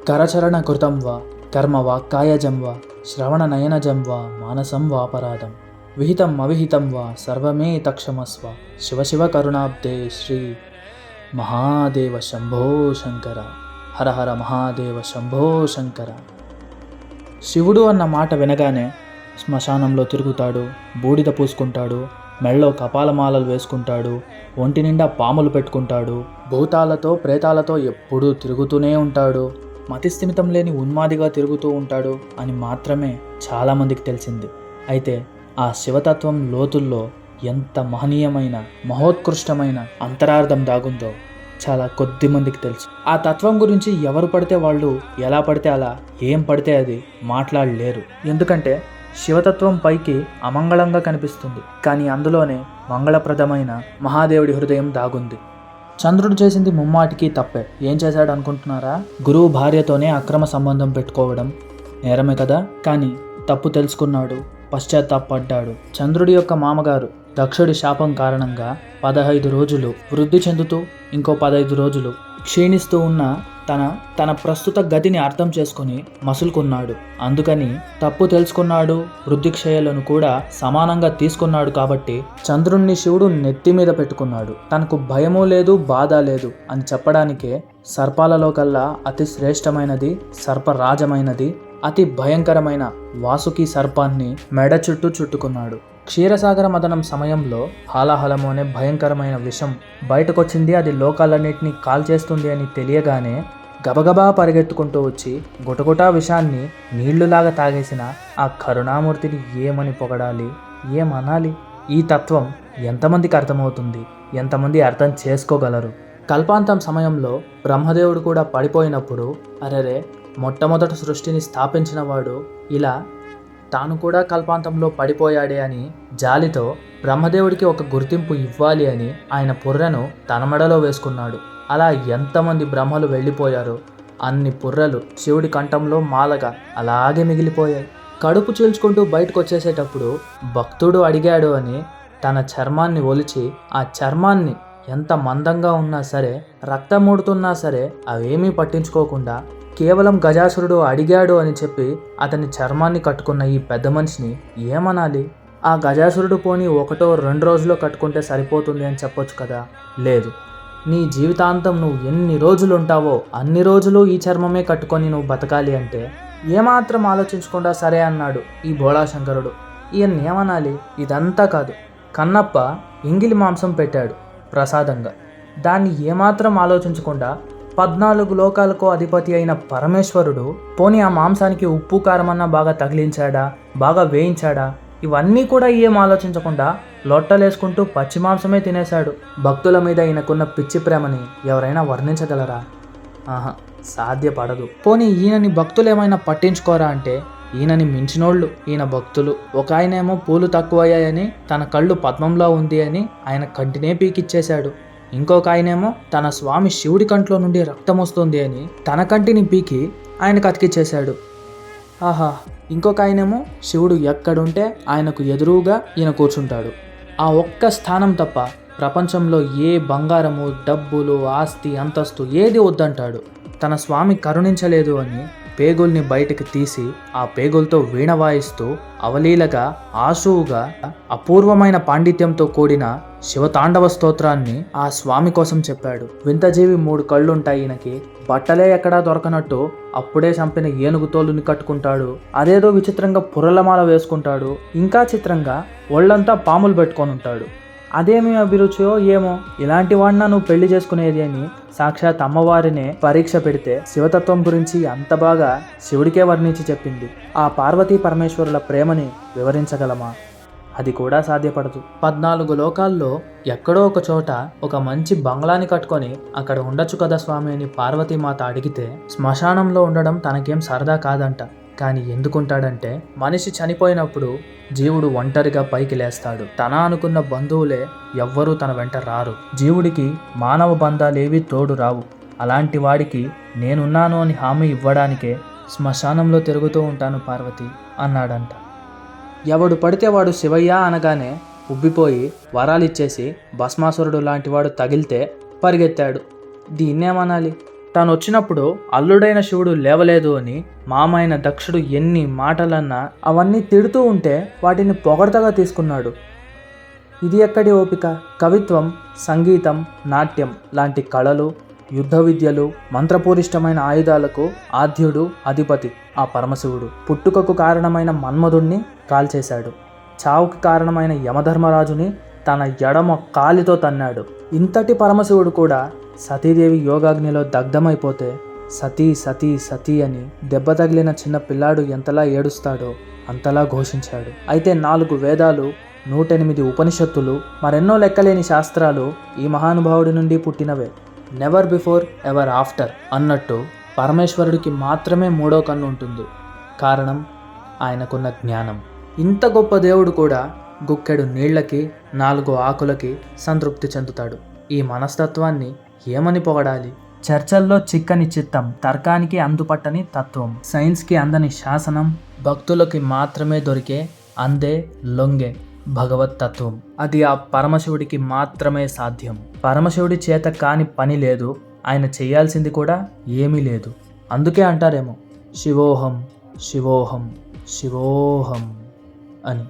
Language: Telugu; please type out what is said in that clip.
కరచరణ కృతం వా కర్మ వాక్కాయజం వా శ్రవణనయనజం వా మానసం వాపరాధం విహితం అవిహితం వా సర్వమే తక్షమస్వ శివ శివ కరుణాబ్దే శ్రీ మహాదేవ శంభో శంకర. హర హర మహాదేవ శంభో శంకర. శివుడు అన్న మాట వినగానే శ్మశానంలో తిరుగుతాడు, బూడిద పూసుకుంటాడు, మెళ్ళో కపాలమాలలు వేసుకుంటాడు, ఒంటి నిండా పాములు పెట్టుకుంటాడు, భూతాలతో ప్రేతాలతో ఎప్పుడూ తిరుగుతూనే ఉంటాడు, మతిస్థిమితం లేని ఉన్మాదిగా తిరుగుతూ ఉంటాడు అని మాత్రమే చాలామందికి తెలిసింది. అయితే ఆ శివతత్వం లోతుల్లో ఎంత మహనీయమైన మహోత్కృష్టమైన అంతరార్థం దాగుందో చాలా కొద్ది మందికి తెలుసు. ఆ తత్వం గురించి ఎవరు పడితే వాళ్ళు ఎలా పడితే అలా ఏం పడితే అది మాట్లాడలేరు. ఎందుకంటే శివతత్వం పైకి అమంగళంగా కనిపిస్తుంది, కానీ అందులోనే మంగళప్రదమైన మహాదేవుడి హృదయం దాగుంది. చంద్రుడు చేసింది ముమ్మాటికి తప్పే. ఏం చేశాడు అనుకుంటున్నారా? గురువు భార్యతోనే అక్రమ సంబంధం పెట్టుకోవడం నేరమే కదా. కానీ తప్పు తెలుసుకున్నాడు, పశ్చాత్తాపడ్డాడు. చంద్రుడి యొక్క మామగారు దక్షుడి శాపం కారణంగా 15 రోజులు వృద్ధి చెందుతూ ఇంకో 15 రోజులు క్షీణిస్తూ ఉన్న తన ప్రస్తుత గతిని అర్థం చేసుకుని మసులుకున్నాడు. అందుకని తప్పు తెలుసుకున్నాడు, వృద్ధి క్షయాలను కూడా సమానంగా తీసుకున్నాడు. కాబట్టి చంద్రుణ్ణి శివుడు నెత్తి మీద పెట్టుకున్నాడు. తనకు భయము లేదు, బాధ లేదు అని చెప్పడానికే సర్పాలలో కల్లా అతి శ్రేష్టమైనది, సర్పరాజమైనది, అతి భయంకరమైన వాసుకి సర్పాన్ని మెడ చుట్టూ చుట్టుకున్నాడు. క్షీరసాగర మదనం సమయంలో హాలాహలము అనే భయంకరమైన విషం బయటకొచ్చింది. అది లోకాలన్నింటినీ కాల్చేస్తుంది అని తెలియగానే గబగబా పరిగెత్తుకుంటూ వచ్చి గుటగుటా విషాన్ని నీళ్లులాగా తాగేసిన ఆ కరుణామూర్తిని ఏమని పొగడాలి, ఏమనాలి? ఈ తత్వం ఎంతమందికి అర్థమవుతుంది? ఎంతమంది అర్థం చేసుకోగలరు? కల్పాంతం సమయంలో బ్రహ్మదేవుడు కూడా పడిపోయినప్పుడు అరెరే, మొట్టమొదట సృష్టిని స్థాపించిన వాడు ఇలా తాను కూడా కల్పాంతంలో పడిపోయాడే అని జాలితో బ్రహ్మదేవుడికి ఒక గుర్తింపు ఇవ్వాలి అని ఆయన పుర్రెను తన మెడలో వేసుకున్నాడు. అలా ఎంతమంది బ్రహ్మలు వెళ్ళిపోయారో అన్ని పుర్రెలు శివుడి కంఠంలో మాలగా అలాగే మిగిలిపోయాయి. కడుపు చీల్చుకుంటూ బయటకు వచ్చేసేటప్పుడు భక్తుడు అడిగాడు అని తన చర్మాన్ని ఒలిచి ఆ చర్మాన్ని ఎంత మందంగా ఉన్నా సరే, రక్తమూడుతున్నా సరే అవేమీ పట్టించుకోకుండా కేవలం గజాసురుడు అడిగాడు అని చెప్పి అతని చర్మాన్ని కట్టుకున్న ఈ పెద్ద మనిషిని ఏమనాలి? ఆ గజాసురుడు పోని 1-2 రోజుల్లో కట్టుకుంటే సరిపోతుంది అని చెప్పొచ్చు కదా. లేదు, నీ జీవితాంతం నువ్వు ఎన్ని రోజులు ఉంటావో అన్ని రోజులు ఈ చర్మమే కట్టుకొని నువ్వు బతకాలి అంటే ఏమాత్రం ఆలోచించకుండా సరే అన్నాడు ఈ భోళాశంకరుడు. ఈయన్ని ఏమనాలి? ఇదంతా కాదు, కన్నప్ప ఇంగిలి మాంసం పెట్టాడు ప్రసాదంగా. దాన్ని ఏమాత్రం ఆలోచించకుండా 14 లోకాలకు అధిపతి అయిన పరమేశ్వరుడు పోనీ ఆ మాంసానికి ఉప్పు కారమన్నా బాగా తగిలించాడా, బాగా వేయించాడా? ఇవన్నీ కూడా ఏం ఆలోచించకుండా లొట్టలేసుకుంటూ పచ్చి మాంసమే తినేశాడు. భక్తుల మీద ఈయనకున్న పిచ్చి ప్రేమని ఎవరైనా వర్ణించగలరా? ఆహా, సాధ్యపడదు. పోనీ ఈయనని భక్తులు ఏమైనా పట్టించుకోరా అంటే ఈయనని మించినోళ్ళు ఈయన భక్తులు. ఒక ఆయనేమో పూలు తక్కువయ్యాయని తన కళ్ళు పద్మంలో ఉంది అని ఆయన కంటినే పీకిచ్చేశాడు. ఇంకొక ఆయనేమో తన స్వామి శివుడి కంట్లో నుండి రక్తం వస్తుంది అని తన కంటిని పీకి ఆయనకు అతికిచ్చేశాడు. ఆహా, ఇంకొక ఆయనేమో శివుడు ఎక్కడుంటే ఆయనకు ఎదురుగా ఈయన కూర్చుంటాడు. ఆ ఒక్క స్థానం తప్ప ప్రపంచంలో ఏ బంగారము, డబ్బులు, ఆస్తి, అంతస్తు ఏది వద్దంటాడు. తన స్వామి కరుణించలేదు అని పేగుల్ని బయటకు తీసి ఆ పేగులతో వీణ వాయిస్తూ అవలీలగా, ఆశువుగా, అపూర్వమైన పాండిత్యంతో కూడిన శివతాండవ స్తోత్రాన్ని ఆ స్వామి కోసం చెప్పాడు. వింతజీవి 3 కళ్ళుంటాయి ఈయనకి, బట్టలే ఎక్కడా దొరకనట్టు అప్పుడే చంపిన ఏనుగు తోలుని కట్టుకుంటాడు. అదేదో విచిత్రంగా పుర్రలమాల వేసుకుంటాడు. ఇంకా చిత్రంగా ఒళ్ళంతా పాములు పెట్టుకొని ఉంటాడు. అదేమి అభిరుచియో ఏమో, ఇలాంటి వాడినా నువ్వు పెళ్లి చేసుకునేది అని సాక్షాత్ అమ్మవారినే పరీక్ష పెడితే శివతత్వం గురించి అంత బాగా శివుడికే వర్ణించి చెప్పింది. ఆ పార్వతీ పరమేశ్వరుల ప్రేమని వివరించగలమా? అది కూడా సాధ్యపడదు. 14 లోకాల్లో ఎక్కడో ఒక చోట ఒక మంచి బంగ్లాని కట్టుకొని అక్కడ ఉండొచ్చు కదా స్వామి అని పార్వతీమాత అడిగితే శ్మశానంలో ఉండడం తనకేం సరదా కాదంట. కానీ ఎందుకుంటాడంటే మనిషి చనిపోయినప్పుడు జీవుడు ఒంటరిగా పైకి లేస్తాడు. తన అనుకున్న బంధువులే ఎవ్వరూ తన వెంట రారు. జీవుడికి మానవ బంధాలేవి తోడు రావు. అలాంటి వాడికి నేనున్నాను అని హామీ ఇవ్వడానికే శ్మశానంలో తిరుగుతూ ఉంటాను పార్వతి అన్నాడంట. ఎవడు పడితే వాడు శివయ్య అనగానే ఉబ్బిపోయి వరాలిచ్చేసి భస్మాసురుడు లాంటి వాడు తగిలితే పరిగెత్తాడు. దీన్నేమనాలి? తాను వచ్చినప్పుడు అల్లుడైన శివుడు లేవలేదు అని మామైన దక్షుడు ఎన్ని మాటలన్నా అవన్నీ తిడుతూ ఉంటే వాటిని పొగడ్తగా తీసుకున్నాడు. ఇది ఎక్కడి ఓపిక? కవిత్వం, సంగీతం, నాట్యం లాంటి కళలు, యుద్ధ విద్యలు, మంత్రపూరిష్టమైన ఆయుధాలకు ఆద్యుడు, అధిపతి ఆ పరమశివుడు. పుట్టుకకు కారణమైన మన్మధుణ్ణి కాల్చేశాడు. చావుకి కారణమైన యమధర్మరాజుని తన ఎడమ కాలితో తన్నాడు. ఇంతటి పరమశివుడు కూడా సతీదేవి యోగాగ్నిలో దగ్ధమైపోతే సతీ సతీ సతీ అని దెబ్బ తగిలిన చిన్న పిల్లాడు ఎంతలా ఏడుస్తాడో అంతలా ఘోషించాడు. అయితే 4 వేదాలు, 108 ఉపనిషత్తులు, మరెన్నో లెక్కలేని శాస్త్రాలు ఈ మహానుభావుడి నుండి పుట్టినవే. నెవర్ బిఫోర్ ఎవర్ ఆఫ్టర్ అన్నట్టు పరమేశ్వరుడికి మాత్రమే 3వ కన్ను ఉంటుంది. కారణం ఆయనకున్న జ్ఞానం. ఇంత గొప్ప దేవుడు కూడా గుక్కెడు నీళ్లకి 4 ఆకులకి సంతృప్తి చెందుతాడు. ఈ మనస్తత్వాన్ని ఏమని పొగడాలి? చర్చల్లో చిక్కని చిత్తం, తర్కానికి అందుపట్టని తత్వం, సైన్స్కి అందని శాసనం, భక్తులకి మాత్రమే దొరికే అందే లొంగే భగవత్ తత్వం. అది ఆ పరమశివుడికి మాత్రమే సాధ్యం. పరమశివుడి చేత కాని పని లేదు, ఆయన చేయాల్సింది కూడా ఏమీ లేదు. అందుకే అంటారేమో శివోహం శివోహం శివోహం అని.